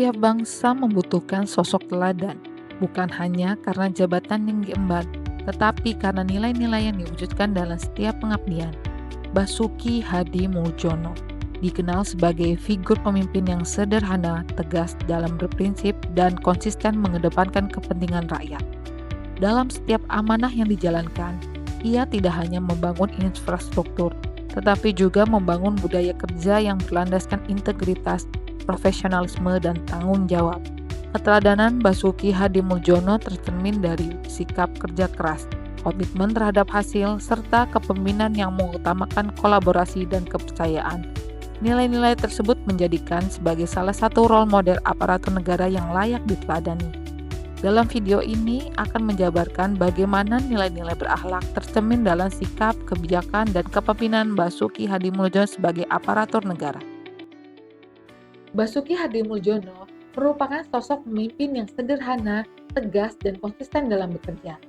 Setiap bangsa membutuhkan sosok teladan, bukan hanya karena jabatan yang diemban, tetapi karena nilai-nilai yang diwujudkan dalam setiap pengabdian. Basuki Hadi Muljono dikenal sebagai figur pemimpin yang sederhana, tegas dalam berprinsip, dan konsisten mengedepankan kepentingan rakyat. Dalam setiap amanah yang dijalankan, ia tidak hanya membangun infrastruktur, tetapi juga membangun budaya kerja yang berlandaskan integritas, profesionalisme, dan tanggung jawab. Keteladanan Basuki Hadi Muljono tercermin dari sikap kerja keras, komitmen terhadap hasil, serta kepemimpinan yang mengutamakan kolaborasi dan kepercayaan. Nilai-nilai tersebut menjadikan sebagai salah satu role model aparatur negara yang layak diteladani. Dalam video ini akan menjabarkan bagaimana nilai-nilai berakhlak tercermin dalam sikap, kebijakan, dan kepemimpinan Basuki Hadi Muljono sebagai aparatur negara. Basuki Hadi Muljono merupakan sosok pemimpin yang sederhana, tegas, dan konsisten dalam bekerja.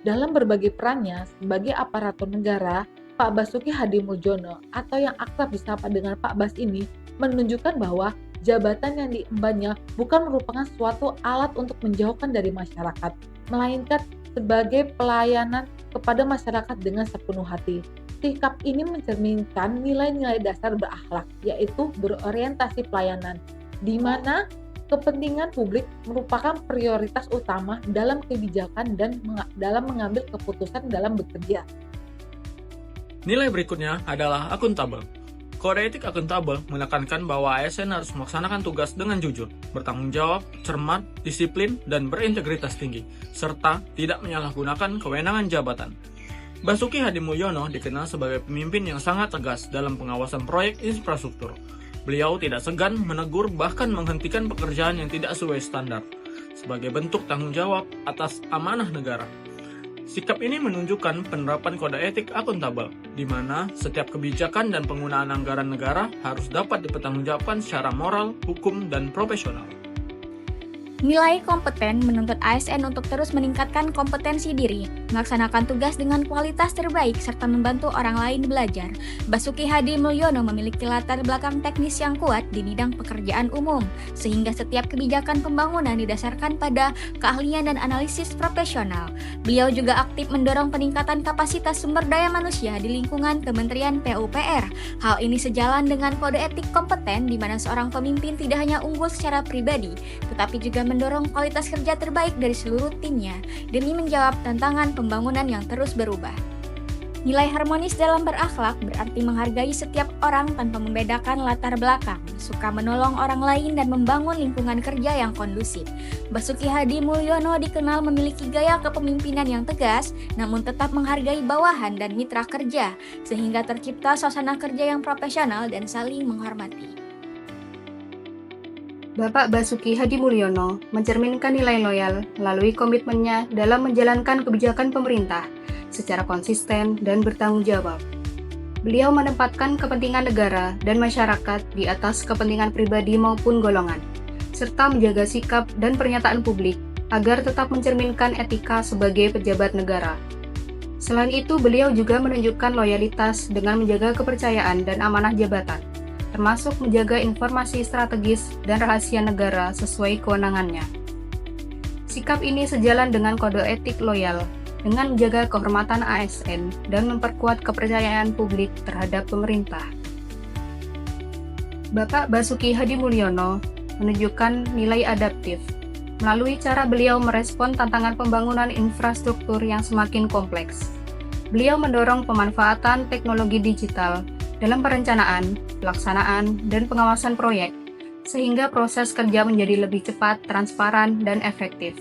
Dalam berbagai perannya sebagai aparatur negara, Pak Basuki Hadi Muljono atau yang akrab disapa dengan Pak Bas ini menunjukkan bahwa jabatan yang diembannya bukan merupakan suatu alat untuk menjauhkan dari masyarakat, melainkan sebagai pelayanan kepada masyarakat dengan sepenuh hati. Sikap ini mencerminkan nilai-nilai dasar berakhlak, yaitu berorientasi pelayanan, di mana kepentingan publik merupakan prioritas utama dalam kebijakan dan dalam mengambil keputusan dalam bekerja. Nilai berikutnya adalah akuntabel. Kode etik akuntabel menekankan bahwa ASN harus melaksanakan tugas dengan jujur, bertanggung jawab, cermat, disiplin, dan berintegritas tinggi, serta tidak menyalahgunakan kewenangan jabatan. Basuki Hadi Muljono dikenal sebagai pemimpin yang sangat tegas dalam pengawasan proyek infrastruktur. Beliau tidak segan menegur bahkan menghentikan pekerjaan yang tidak sesuai standar, sebagai bentuk tanggung jawab atas amanah negara. Sikap ini menunjukkan penerapan kode etik akuntabel, di mana setiap kebijakan dan penggunaan anggaran negara harus dapat dipertanggungjawabkan secara moral, hukum, dan profesional. Nilai kompeten menuntut ASN untuk terus meningkatkan kompetensi diri, melaksanakan tugas dengan kualitas terbaik, serta membantu orang lain belajar. Basuki Hadi Muljono memiliki latar belakang teknis yang kuat di bidang pekerjaan umum, sehingga setiap kebijakan pembangunan didasarkan pada keahlian dan analisis profesional. Beliau juga aktif mendorong peningkatan kapasitas sumber daya manusia di lingkungan Kementerian PUPR. Hal ini sejalan dengan kode etik kompeten di mana seorang pemimpin tidak hanya unggul secara pribadi, tetapi juga mendorong kualitas kerja terbaik dari seluruh timnya demi menjawab tantangan pembangunan yang terus berubah. Nilai harmonis dalam berakhlak berarti menghargai setiap orang tanpa membedakan latar belakang, suka menolong orang lain dan membangun lingkungan kerja yang kondusif. Basuki Hadi Muljono dikenal memiliki gaya kepemimpinan yang tegas, namun tetap menghargai bawahan dan mitra kerja, sehingga tercipta suasana kerja yang profesional dan saling menghormati. Bapak Basuki Hadi Muljono mencerminkan nilai loyal melalui komitmennya dalam menjalankan kebijakan pemerintah secara konsisten dan bertanggung jawab. Beliau menempatkan kepentingan negara dan masyarakat di atas kepentingan pribadi maupun golongan, serta menjaga sikap dan pernyataan publik agar tetap mencerminkan etika sebagai pejabat negara. Selain itu, beliau juga menunjukkan loyalitas dengan menjaga kepercayaan dan amanah jabatan, termasuk menjaga informasi strategis dan rahasia negara sesuai kewenangannya. Sikap ini sejalan dengan kode etik loyal, dengan menjaga kehormatan ASN dan memperkuat kepercayaan publik terhadap pemerintah. Bapak Basuki Hadi Muljono menunjukkan nilai adaptif melalui cara beliau merespon tantangan pembangunan infrastruktur yang semakin kompleks. Beliau mendorong pemanfaatan teknologi digital dalam perencanaan, pelaksanaan, dan pengawasan proyek, sehingga proses kerja menjadi lebih cepat, transparan, dan efektif.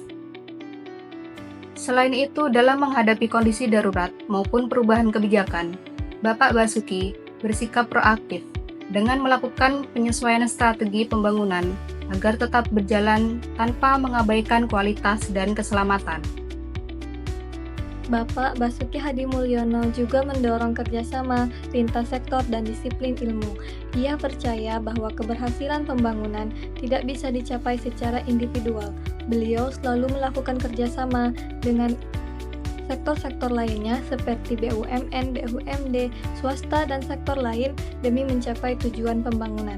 Selain itu, dalam menghadapi kondisi darurat maupun perubahan kebijakan, Bapak Basuki bersikap proaktif dengan melakukan penyesuaian strategi pembangunan agar tetap berjalan tanpa mengabaikan kualitas dan keselamatan. Bapak Basuki Hadi Muljono juga mendorong kerjasama lintas sektor dan disiplin ilmu. Ia percaya bahwa keberhasilan pembangunan tidak bisa dicapai secara individual. Beliau selalu melakukan kerjasama dengan sektor-sektor lainnya seperti BUMN, BUMD, swasta, dan sektor lain demi mencapai tujuan pembangunan.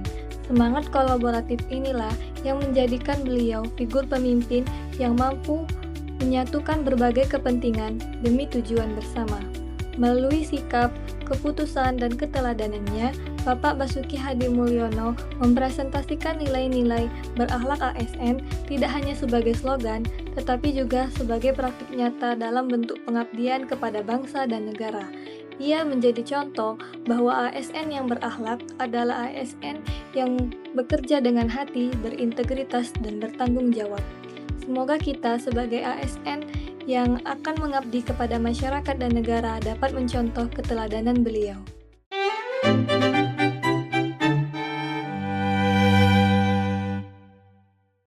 Semangat kolaboratif inilah yang menjadikan beliau figur pemimpin yang mampu menyatukan berbagai kepentingan demi tujuan bersama. Melalui sikap, keputusan, dan keteladanannya, Bapak Basuki Hadi Mulyono mempresentasikan nilai-nilai berakhlak ASN tidak hanya sebagai slogan, tetapi juga sebagai praktik nyata dalam bentuk pengabdian kepada bangsa dan negara. Ia menjadi contoh bahwa ASN yang berakhlak adalah ASN yang bekerja dengan hati, berintegritas, dan bertanggung jawab. Semoga kita sebagai ASN yang akan mengabdi kepada masyarakat dan negara dapat mencontoh keteladanan beliau.